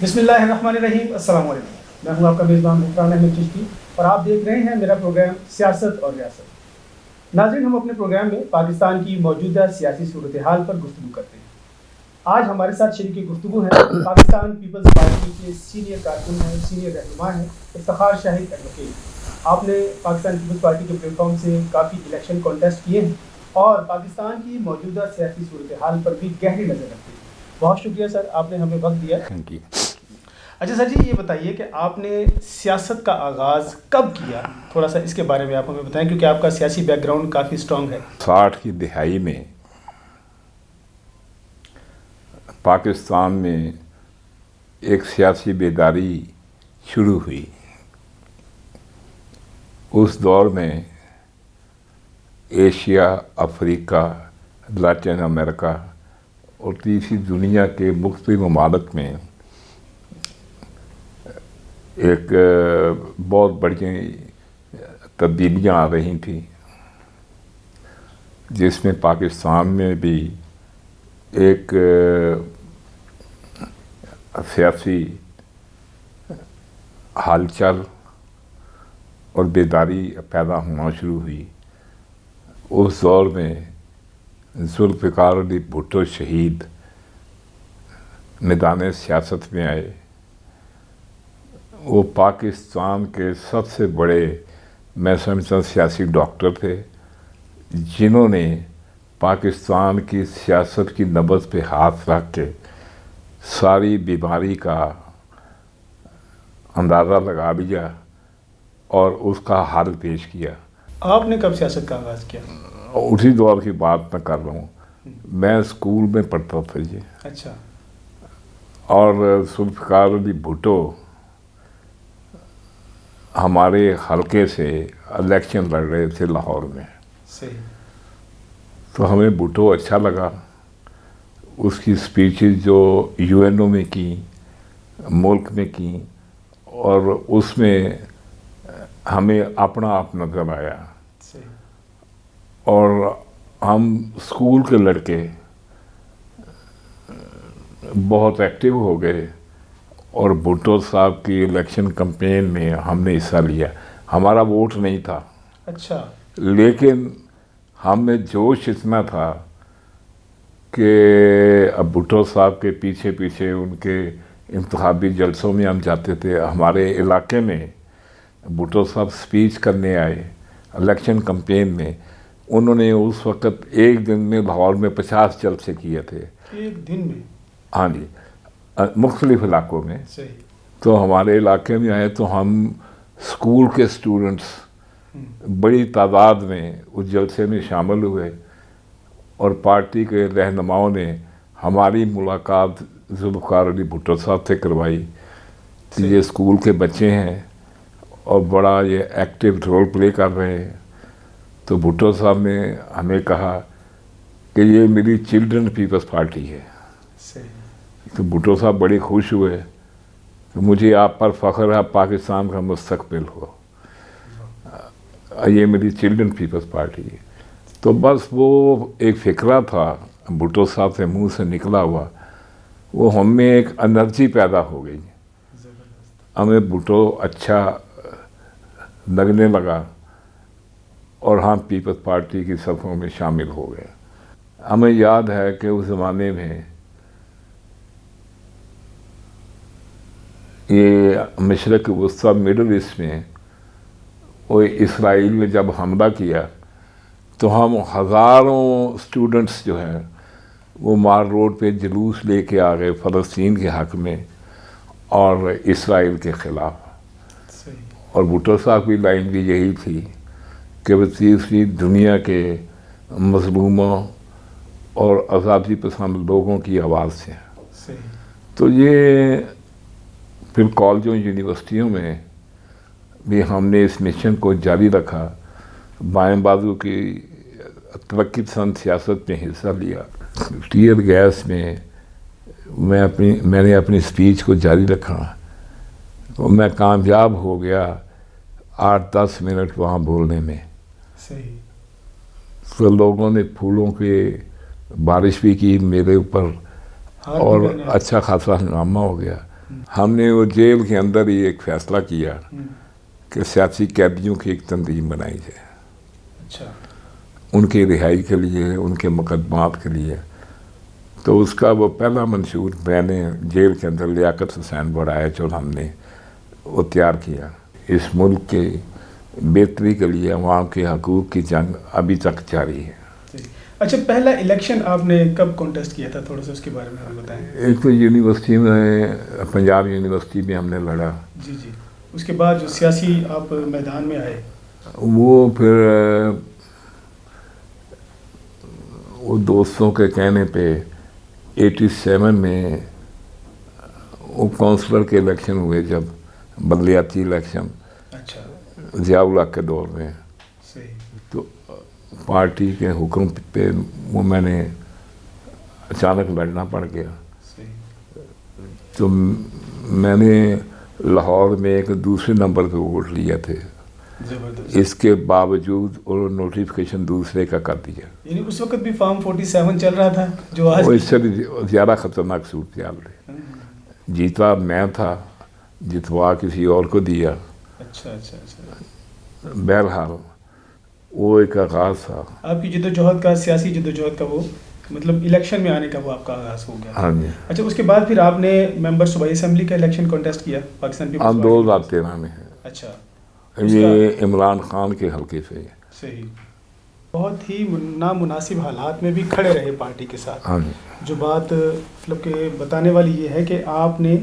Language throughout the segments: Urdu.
بسم اللہ الرحمن الرحیم. السلام علیکم. میں ہوں آپ کا میزبان غفران احمد چشتی اور آپ دیکھ رہے ہیں میرا پروگرام سیاست اور ریاست. ناظرین، ہم اپنے پروگرام میں پاکستان کی موجودہ سیاسی صورتحال پر گفتگو کرتے ہیں. آج ہمارے ساتھ شریک گفتگو ہیں پاکستان پیپلز پارٹی کے سینئر کارکن ہیں، سینئر رہنما ہیں افتخار شاہد ایڈوکیٹ. آپ نے پاکستان پیپلز پارٹی کے پلیٹ فارم سے کافی الیکشن کانٹیسٹ کیے ہیں اور پاکستان کی موجودہ سیاسی صورتحال پر بھی گہری نظر رکھتے ہیں. بہت شکریہ سر، آپ نے ہمیں وقت دیا. Thank you. اچھا سر جی، یہ بتائیے کہ آپ نے سیاست کا آغاز کب کیا؟ تھوڑا سا اس کے بارے میں آپ ہمیں بتائیں، کیونکہ آپ کا سیاسی بیک گراؤنڈ کافی اسٹرانگ ہے. 60 کی دہائی میں پاکستان میں ایک سیاسی بیداری شروع ہوئی. اس دور میں ایشیا، افریقہ، لاطین امریکہ اور تیسری دنیا کے مختلف ممالک میں ایک بہت بڑی تبدیلیاں آ رہی تھیں، جس میں پاکستان میں بھی ایک سیاسی ہلچل اور بیداری پیدا ہونا شروع ہوئی. اس دور میں ذوالفقار علی بھٹو شہید میدان سیاست میں آئے. وہ پاکستان کے سب سے بڑے میں سمجھتا ہوں سیاسی ڈاکٹر تھے، جنہوں نے پاکستان کی سیاست کی نبض پہ ہاتھ رکھ کے ساری بیماری کا اندازہ لگا لیا اور اس کا حل پیش کیا. آپ نے کب سیاست کا آغاز کیا؟ اسی دور کی بات میں کر رہا ہوں. میں اسکول میں پڑھتا تھا جی. اچھا. اور ذوالفقار علی بھٹو ہمارے حلقے سے الیکشن لڑ رہے تھے لاہور میں. صحیح. تو ہمیں بھٹو اچھا لگا. اس کی اسپیچز جو یو این او میں کی، ملک میں کی، اور اس میں ہمیں اپنا آپ نظر آیا. صحیح. اور ہم اسکول کے لڑکے بہت ایکٹیو ہو گئے اور بھٹو صاحب کی الیکشن کمپین میں ہم نے حصہ لیا. ہمارا ووٹ نہیں تھا. اچھا. لیکن ہم میں جوش اتنا تھا کہ اب بھٹو صاحب کے پیچھے پیچھے ان کے انتخابی جلسوں میں ہم جاتے تھے. ہمارے علاقے میں بھٹو صاحب اسپیچ کرنے آئے الیکشن کمپین میں. انہوں نے اس وقت ایک دن میں لاہور میں 50 جلسے کیے تھے. ایک دن میں؟ ہاں جی، مختلف علاقوں میں. صحیح. تو ہمارے علاقے میں آئے تو ہم اسکول کے اسٹوڈنٹس بڑی تعداد میں اس جلسے میں شامل ہوئے اور پارٹی کے رہنماؤں نے ہماری ملاقات ذوالفقار علی بھٹو صاحب سے کروائی کہ یہ اسکول کے بچے ہیں اور بڑا یہ ایکٹیو رول پلے کر رہے ہیں. تو بھٹو صاحب نے ہمیں کہا کہ یہ میری چلڈرن پیپلز پارٹی ہے. صحیح. تو بھٹو صاحب بڑے خوش ہوئے کہ مجھے آپ پر فخر ہے، آپ پاکستان کا مستقبل ہو، یہ میری چلڈرن پیپلز پارٹی ہے. تو بس وہ ایک فکرہ تھا بھٹو صاحب سے منہ سے نکلا ہوا، وہ ہم میں ایک انرجی پیدا ہو گئی. ہمیں بھٹو اچھا لگنے لگا اور ہم پیپلز پارٹی کی صفوں میں شامل ہو گئے. ہمیں یاد ہے کہ اس زمانے میں یہ مشرق وسطیٰ مڈل ایسٹ میں وہ اسرائیل نے جب حملہ کیا تو ہم ہزاروں اسٹوڈنٹس جو ہیں وہ مار روڈ پہ جلوس لے کے آ گئے فلسطین کے حق میں اور اسرائیل کے خلاف. اور بھٹو صاحب کی لائن بھی یہی تھی کہ وہ تیسری دنیا کے مظلوموں اور آزادی پسند لوگوں کی آواز سے. تو یہ پھر کالجوں یونیورسٹیوں میں بھی ہم نے اس مشن کو جاری رکھا. بائیں بازو کی ترقی پسند سیاست میں حصہ لیا. ٹیئر گیس میں میں نے اپنی اسپیچ کو جاری رکھا. تو میں کامیاب ہو گیا 8-10 منٹ وہاں بولنے میں. صحیح. تو لوگوں نے پھولوں کی بارش بھی کی میرے اوپر اور اچھا خاصا ہنگامہ ہو گیا. ہم نے وہ جیل کے اندر ہی ایک فیصلہ کیا کہ سیاسی قیدیوں کی ایک تنظیم بنائی جائے، اچھا، ان کی رہائی کے لیے، ان کے مقدمات کے لیے. تو اس کا وہ پہلا منشور میں نے جیل کے اندر لیاقت حسین بڑھائے اور ہم نے وہ تیار کیا. اس ملک کے بہتری کے لیے عوام کے حقوق کی جنگ ابھی تک جاری ہے. اچھا، پہلا الیکشن آپ نے کب کانٹیسٹ کیا تھا؟ تھوڑا سا اس کے بارے میں ہمیں بتائیں. ایک تو یونیورسٹی میں، پنجاب یونیورسٹی میں ہم نے لڑا. جی جی. اس کے بعد جو سیاسی آپ میدان میں آئے، وہ پھر وہ دوستوں کے کہنے پہ 87 میں وہ کونسلر کے الیکشن ہوئے، جب بلدیاتی الیکشن اچھا، ضیاء الحق کے دور میں. صحیح. تو پارٹی کے حکم پہ وہ میں نے اچانک لڑنا پڑ گیا. صحیح. تو میں نے لاہور میں ایک دوسرے نمبر پہ ووٹ لیے تھے. زبردست. اس کے باوجود انہوں نے نوٹیفیکیشن دوسرے کا کر دیا. یعنی اس وقت بھی فارم 47 چل رہا تھا جو آج وہ اس سے بھی زیادہ خطرناک صورتحال رہی. جیتا میں تھا، جتوا کسی اور کو دیا. اچھا اچھا اچھا. بہرحال وہ ایک آغاز تھا. آپ کی جدوجہد کا، سیاسی جدوجہد کا، وہ مطلب الیکشن میں آنے کا وہ آپ کا آغاز ہو گیا. ہاں جی. اچھا، اس کے بعد پھر آپ نے ممبر صوبائی اسمبلی کا الیکشن کانٹیسٹ کیا پاکستان پیپلز ہم 2013 میں ہے. اچھا، یہ عمران خان کے حلقے سے. صحیح. بہت ہی نامناسب حالات میں بھی کھڑے رہے پارٹی کے ساتھ. ہاں جی. جو بات مطلب کہ بتانے والی یہ ہے کہ آپ نے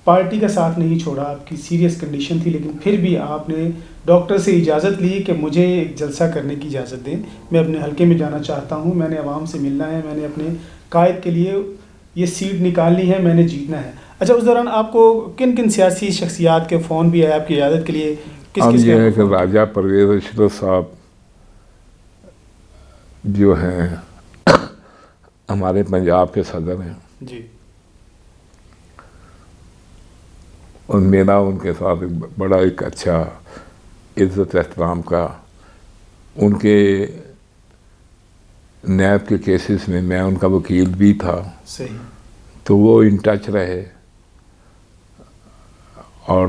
پارٹی کا ساتھ نہیں چھوڑا، آپ کی سیریس کنڈیشن تھی، لیکن پھر بھی آپ نے ڈاکٹر سے اجازت لی کہ مجھے ایک جلسہ کرنے کی اجازت دیں، میں اپنے حلقے میں جانا چاہتا ہوں، میں نے عوام سے ملنا ہے، میں نے اپنے قائد کے لیے یہ سیٹ نکالنی ہے، میں نے جیتنا ہے. اچھا، اس دوران آپ کو کن کن سیاسی شخصیات کے فون بھی آئے آپ کی اجازت کے لیے؟ اب یہ ہے کہ راجہ پرویز اشرف صاحب جو ہیں ہمارے پنجاب کے صدر ہیں جی، اور میرا ان کے ساتھ بڑا ایک اچھا عزت احترام کا، ان کے نیب کے کیسز میں میں ان کا وکیل بھی تھا. صحیح. تو وہ ان ٹچ رہے. اور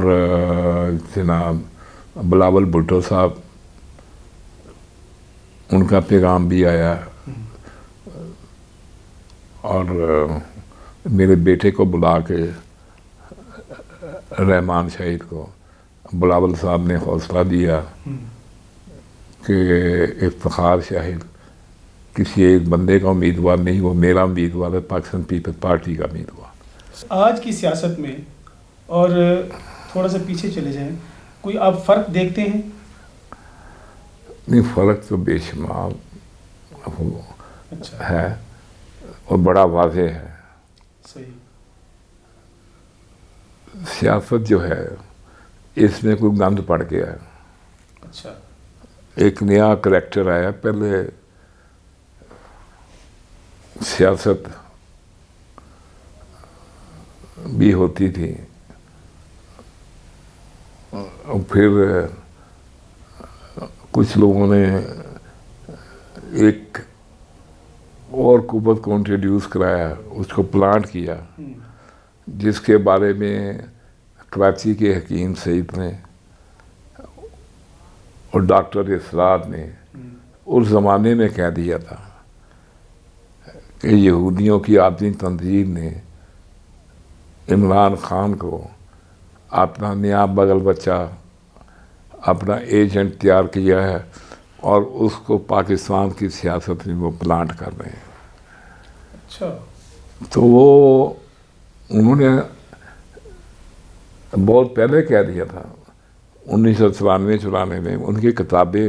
جناب بلاول بھٹو صاحب، ان کا پیغام بھی آیا. اور میرے بیٹے کو بلا کے، رحمان شہید کو، بلاول صاحب نے حوصلہ دیا کہ افتخار شاہد کسی ایک بندے کا امیدوار نہیں، وہ میرا امیدوار ہے، پاکستان پیپلز پارٹی کا امیدوار. آج کی سیاست میں، اور تھوڑا سا پیچھے چلے جائیں، کوئی آپ فرق دیکھتے ہیں؟ نہیں، فرق تو بے شمار اچھا ہے اور بڑا واضح ہے. صحیح. سیاست جو ہے اس میں کوئی گند پڑ گیا ہے. اچھا. ایک نیا کریکٹر آیا. پہلے سیاست بھی ہوتی تھی، اور پھر کچھ لوگوں نے ایک اور قوت کو انٹروڈیوس کرایا، اس کو پلانٹ کیا، جس کے بارے میں کراچی کے حکیم سعید نے اور ڈاکٹر اسرار نے اس زمانے میں کہہ دیا تھا کہ یہودیوں کی عابدین تنظیم نے عمران خان کو اپنا نیا بغل بچہ، اپنا ایجنٹ تیار کیا ہے، اور اس کو پاکستان کی سیاست میں وہ پلانٹ کر رہے ہیں. اچھا. تو انہوں نے بہت پہلے کہہ دیا تھا، 1994 میں. ان کی کتابیں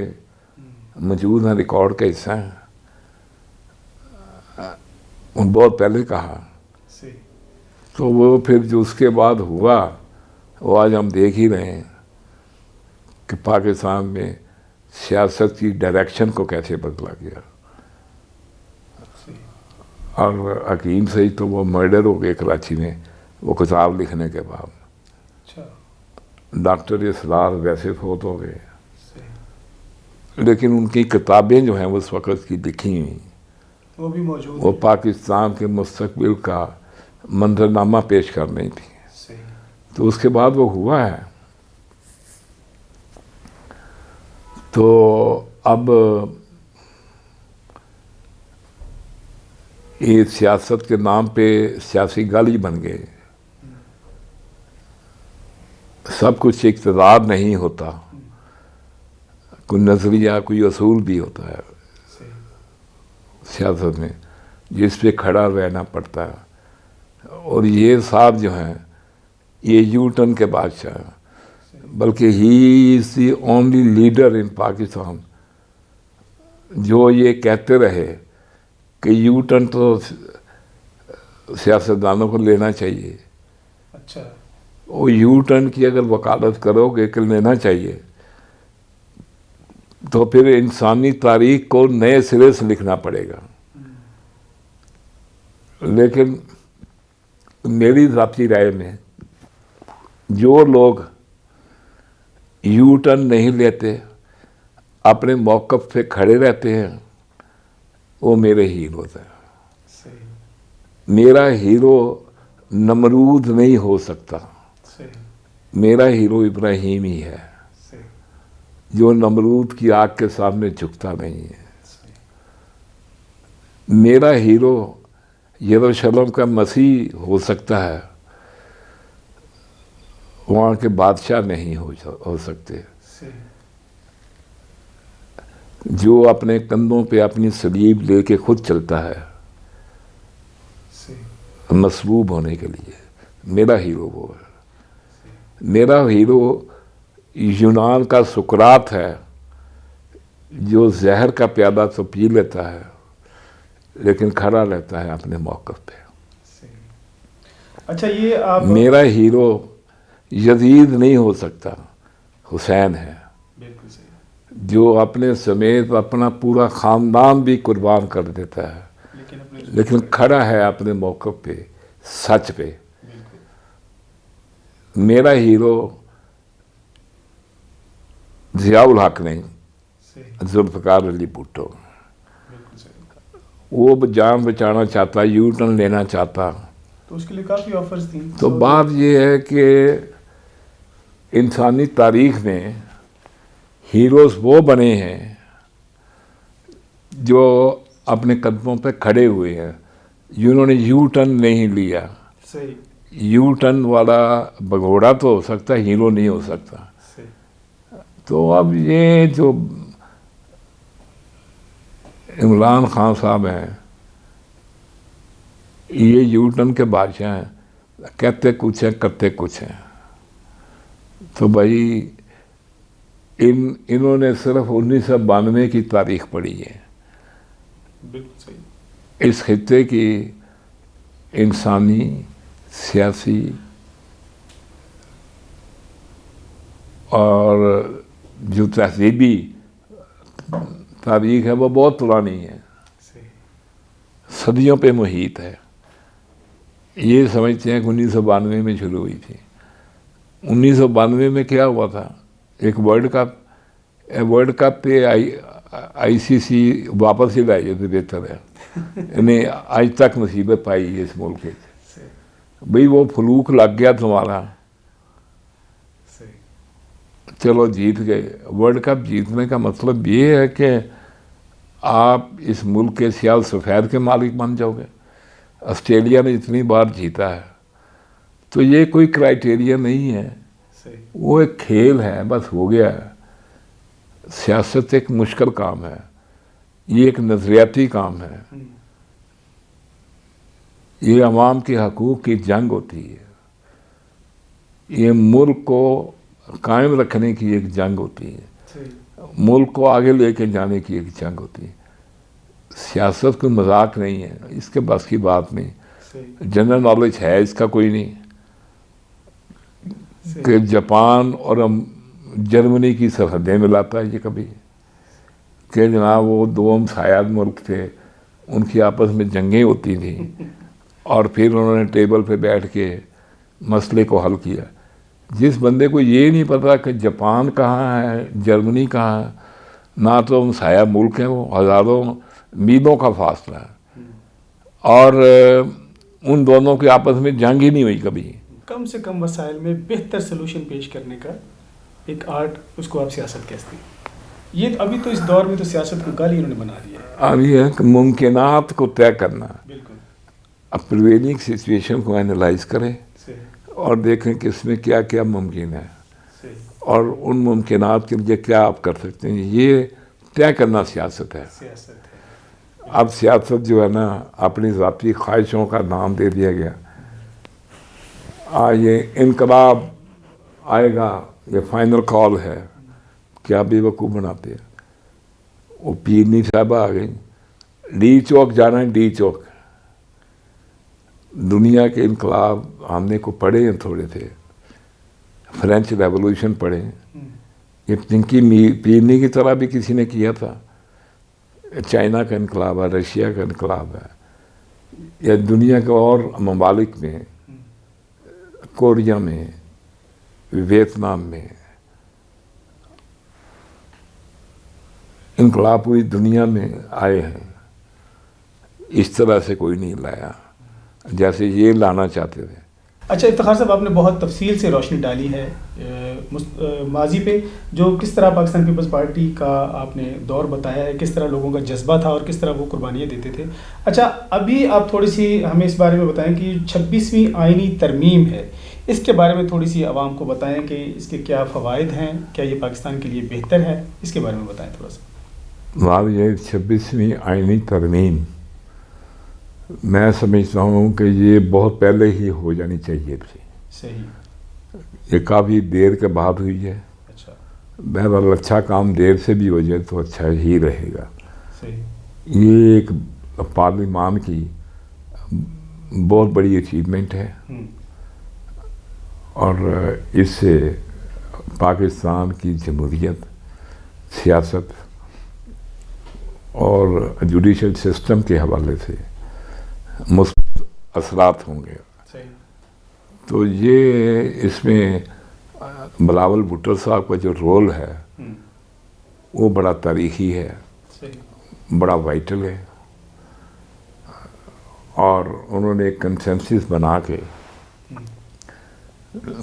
موجود ہیں، ریکارڈ کا حصہ ہیں. ان بہت پہلے کہا. تو وہ پھر جو اس کے بعد ہوا، وہ آج ہم دیکھ ہی رہے ہیں کہ پاکستان میں سیاست کی ڈائریکشن کو کیسے بدلا گیا. اور حکیم سعید تو وہ مرڈر ہو گئے کراچی میں وہ کتاب لکھنے کے بعد. ڈاکٹر اسرار ویسے فوت ہو گئے، لیکن ان کی کتابیں جو ہیں وہ اس وقت کی لکھی ہوئی، وہ بھی موجود، وہ پاکستان کے مستقبل کا منظرنامہ پیش کر رہی تھی. تو اس کے بعد وہ ہوا ہے. تو اب یہ سیاست کے نام پہ سیاسی گالی بن گئے. سب کچھ اقتدار نہیں ہوتا, کوئی نظریہ کوئی اصول بھی ہوتا ہے سیاست میں جس پہ کھڑا رہنا پڑتا ہے. اور یہ صاحب جو ہیں یہ یو ٹرن کے بادشاہ ہیں, بلکہ ہی is the only leader in Pakistan جو یہ کہتے رہے کہ یو ٹرن تو سیاستدانوں کو لینا چاہیے. اچھا, وہ یو ٹرن کی اگر وکالت کرو گے کہ لینا چاہیے تو پھر انسانی تاریخ کو نئے سرے سے لکھنا پڑے گا. لیکن میری ذاتی رائے میں جو لوگ یو ٹرن نہیں لیتے, اپنے موقف پہ کھڑے رہتے ہیں, وہ میرے ہیروز ہیں. میرا ہیرو نمرود نہیں ہو سکتا, میرا ہیرو ابراہیم ہی ہے جو نمرود کی آگ کے سامنے جھکتا نہیں ہے. میرا ہیرو یروشلم کا مسیح ہو سکتا ہے, وہاں کے بادشاہ نہیں ہو سکتے. جو اپنے کندھوں پہ اپنی صلیب لے کے خود چلتا ہے مصلوب ہونے کے لیے, میرا ہیرو وہ ہے. میرا ہیرو یونان کا سقراط ہے جو زہر کا پیالہ تو پی لیتا ہے لیکن کھڑا رہتا ہے اپنے موقف پہ. اچھا, یہ آپ میرا ہیرو یزید نہیں ہو سکتا, حسین ہے جو اپنے سمیت اپنا پورا خاندان بھی قربان کر دیتا ہے لیکن کھڑا ہے اپنے موقف پہ, سچ پہ. میرا ہیرو ضیاء الحق نہیں, ذوالفقار علی بھٹو. وہ جان بچانا چاہتا, یو ٹرن لینا چاہتا, تو اس کے لیے کافی آفرز تھیں. تو بات یہ ہے کہ انسانی تاریخ میں ہیروز وہ بنے ہیں جو اپنے قدموں پہ کھڑے ہوئے ہیں, جنہوں نے یو ٹرن نہیں لیا. یو ٹرن والا بگوڑا تو ہو سکتا ہے, ہیرو نہیں ہو سکتا. تو اب یہ جو عمران خان صاحب ہیں یہ یو ٹرن کے بادشاہ ہیں, کہتے کچھ ہیں کرتے کچھ ہیں. تو بھائی انہوں نے صرف 1992 کی تاریخ پڑھی ہے. اس خطے کی انسانی سیاسی اور جو تہذیبی تاریخ ہے وہ بہت پرانی ہے, صدیوں پہ محیط ہے. یہ سمجھتے ہیں کہ 1992 میں شروع ہوئی تھی. 1992 میں کیا ہوا تھا, ایک ورلڈ کپ پہ آئی سی سی واپس ہی لائی تو بہتر ہے. انہیں آج تک مصیبت پائی ہے اس ملک کے. بھئی وہ فلوک لگ گیا تمہارا, چلو جیت گئے. ورلڈ کپ جیتنے کا مطلب یہ ہے کہ آپ اس ملک کے سیاہ سفید کے مالک بن جاؤ گے. آسٹریلیا نے اتنی بار جیتا ہے, تو یہ کوئی کرائٹیریا نہیں ہے, وہ ایک کھیل ہے, بس ہو گیا ہے. سیاست ایک مشکل کام ہے, یہ ایک نظریاتی کام ہے, یہ عوام کے حقوق کی جنگ ہوتی ہے, یہ ملک کو قائم رکھنے کی ایک جنگ ہوتی ہے, ملک کو آگے لے کے جانے کی ایک جنگ ہوتی ہے. سیاست کوئی مذاق نہیں ہے, اس کے بس کی بات نہیں. جنرل نالج ہے اس کا کوئی نہیں کہ جاپان اور جرمنی کی سرحدیں ملاتا ہے یہ کبھی, کہ جناب وہ دو ہمسایہ ملک تھے, ان کی آپس میں جنگیں ہوتی تھیں اور پھر انہوں نے ٹیبل پہ بیٹھ کے مسئلے کو حل کیا. جس بندے کو یہ نہیں پتا کہ جاپان کہاں ہے, جرمنی کہاں ہے, نہ تو ہمسایہ ملک ہیں, وہ ہزاروں میلوں کا فاصلہ ہے, اور ان دونوں کے آپس میں جنگ ہی نہیں ہوئی کبھی. کم سے کم وسائل میں بہتر سلوشن پیش کرنے کا ایک آرٹ، اس کو آپ سیاست کہتے ہیں. یہ ابھی تو اس دور میں تو سیاست کو گالی انہوں نے بنا دیا ہے. اب یہ ہے کہ ممکنات کو طے کرنا، بالکل اب پریویلنگ سچویشن کو انالائز کریں صحیح اور دیکھیں کہ اس میں کیا کیا ممکن ہے صحیح اور ان ممکنات کے لیے کیا آپ کر سکتے ہیں. یہ طے کرنا سیاست ہے. سیاست ہے. اب سیاست جو ہے نا اپنی ذاتی خواہشوں کا نام دے دیا گیا. یہ انقلاب آئے گا، یہ فائنل کال ہے، کیا بے وقوف بناتے ہیں. وہ پیرنی صاحبہ آ گئی، ڈی چوک جانا ہے، ڈی چوک. دنیا کے انقلاب ہم نے کو پڑھے ہیں تھوڑے تھے، فرینچ ریولوشن پڑھے، یہ پنکی پیرنی کی طرح بھی کسی نے کیا تھا. چائنا کا انقلاب ہے، رشیا کا انقلاب ہے، یا دنیا کے اور ممالک میں، کوریا میں، ویتنام میں انقلاب پوری دنیا میں آئے ہیں. اس طرح سے کوئی نہیں لایا جیسے یہ لانا چاہتے تھے. اچھا افتخار صاحب، آپ نے بہت تفصیل سے روشنی ڈالی ہے ماضی پہ، جو کس طرح پاکستان پیپلز پارٹی کا آپ نے دور بتایا ہے، کس طرح لوگوں کا جذبہ تھا اور کس طرح وہ قربانیاں دیتے تھے. اچھا ابھی آپ تھوڑی سی ہمیں اس بارے میں بتائیں کہ 26ویں آئینی ترمیم ہے، اس کے بارے میں تھوڑی سی عوام کو بتائیں کہ اس کے کیا فوائد ہیں، کیا یہ پاکستان کے لیے بہتر ہے، اس کے بارے میں بتائیں تھوڑا سا. بات یہ 26ویں آئینی ترمیم میں سمجھتا ہوں کہ یہ بہت پہلے ہی ہو جانی چاہیے تھی. صحیح. یہ کافی دیر کے بعد ہوئی ہے. اچھا بہرحال اچھا کام دیر سے بھی ہو جائے تو اچھا ہی رہے گا. صحیح. یہ ایک پارلیمان کی بہت بڑی اچیومنٹ ہے اور اس سے پاکستان کی جمہوریت، سیاست اور جوڈیشل سسٹم کے حوالے سے مثبت اثرات ہوں گے. صحیح. تو یہ اس میں بلاول بھٹو صاحب کا جو رول ہے وہ بڑا تاریخی ہے، صحیح. بڑا وائٹل ہے، اور انہوں نے ایک کنسنسس بنا کے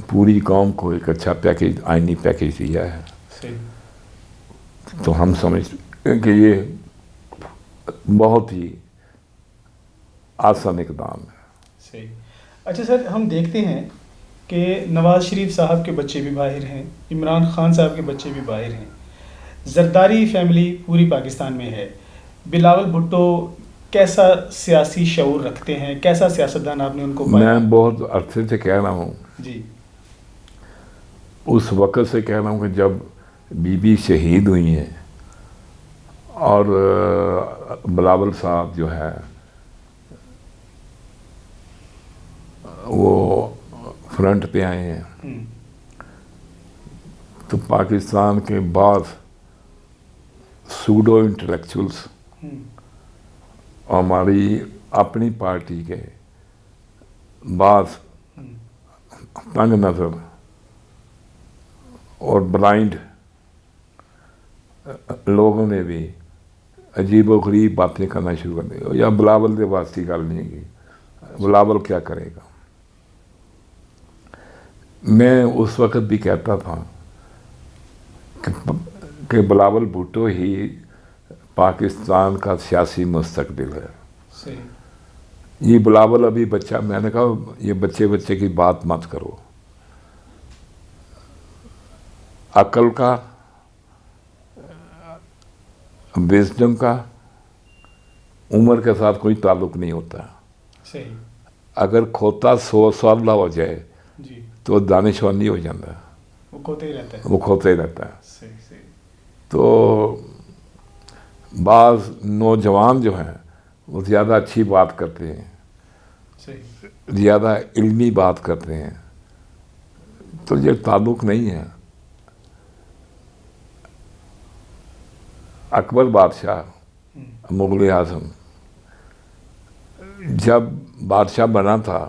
پوری قوم کو ایک اچھا پیکیج، آئینی پیکیج دیا ہے. صحیح. تو ہم سمجھتے ہیں کہ یہ بہت ہی آسان اقدام ہے. صحیح. اچھا سر، ہم دیکھتے ہیں کہ نواز شریف صاحب کے بچے بھی باہر ہیں، عمران خان صاحب کے بچے بھی باہر ہیں، زرداری فیملی پوری پاکستان میں ہے. بلاول بھٹو کیسا سیاسی شعور رکھتے ہیں، کیسا سیاستدان آپ نے ان کو پایا؟ میں بہت عرصے سے کہہ رہا ہوں، جی. اس وقت سے کہہ رہا ہوں کہ جب بی بی شہید ہوئی ہیں اور بلاول صاحب جو ہے وہ فرنٹ پہ آئے ہیں، تو پاکستان کے بعض سوڈو انٹلیکچولس اور ہماری اپنی پارٹی کے بعض تنگ نظر اور بلائنڈ لوگوں نے بھی عجیب و غریب باتیں کرنا شروع کر دی. یا بلاول کے واسطے گل نہیں کی، بلاول کیا کرے گا. میں اس وقت بھی کہتا تھا کہ بلاول بھٹو ہی پاکستان کا سیاسی مستقبل ہے. صحیح. یہ بلاول ابھی بچہ، میں نے کہا یہ بچے کی بات مت کرو. عقل کا، وزڈم کا عمر کے ساتھ کوئی تعلق نہیں ہوتا. صحیح. اگر کھوتا 100 سالہ ہو جائے جی تو دانشور نہیں ہو جاتا، وہ کھوتے ہی رہتا ہے. وہ کھوتا ہی رہتا ہے. صحیح. صحیح. تو بعض نوجوان جو ہیں وہ زیادہ اچھی بات کرتے ہیں، صحیح. زیادہ علمی بات کرتے ہیں، تو یہ تعلق نہیں ہے. اکبر بادشاہ مغل اعظم جب بادشاہ بنا تھا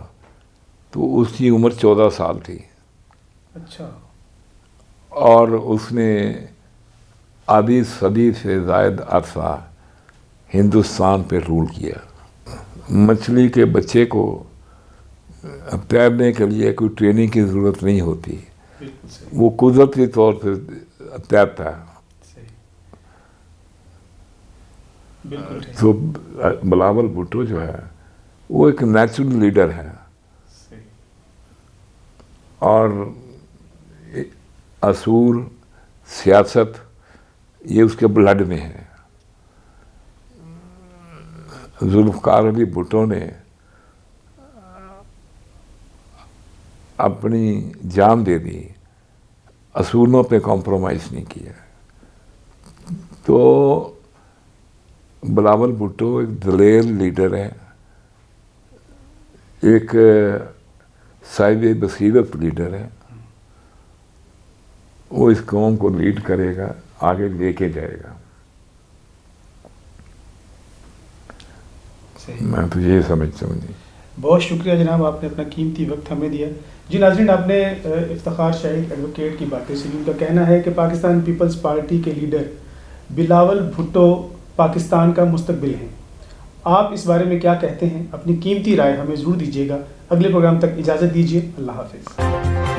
تو اس کی عمر 14 سال تھی. اچھا. اور اس نے آدھی صدی سے زائد عرصہ ہندوستان پہ رول کیا. مچھلی کے بچے کو اب تیرنے کے لیے کوئی ٹریننگ کی ضرورت نہیں ہوتی، بالکل صحیح، وہ قدرتی طور پہ تیرتا ہے. صحیح، بالکل ٹھیک، تو بلاول بھٹو جو ہے وہ ایک نیچرل لیڈر ہے، صحیح، اور اصول سیاست یہ اس کے بلڈ میں ہے. ذوالفقار علی بھٹو نے اپنی جان دے دی، اصولوں پہ کمپرومائز نہیں کیا. تو بلاول بھٹو ایک دلیر لیڈر ہے، ایک صاحب بصیرت لیڈر ہے. وہ اس قوم کو لیڈ کرے گا، آگے لے کے جائے گا. صحیح. میں تو یہ سمجھتا ہوں. جی بہت شکریہ جناب، آپ نے اپنا قیمتی وقت ہمیں دیا. جی ناظرین، آپ نے افتخار شاہد ایڈوکیٹ کی باتیں سنی. ان کا کہنا ہے کہ پاکستان پیپلز پارٹی کے لیڈر بلاول بھٹو پاکستان کا مستقبل ہیں. آپ اس بارے میں کیا کہتے ہیں؟ اپنی قیمتی رائے ہمیں ضرور دیجیے گا. اگلے پروگرام تک اجازت دیجیے. اللہ حافظ.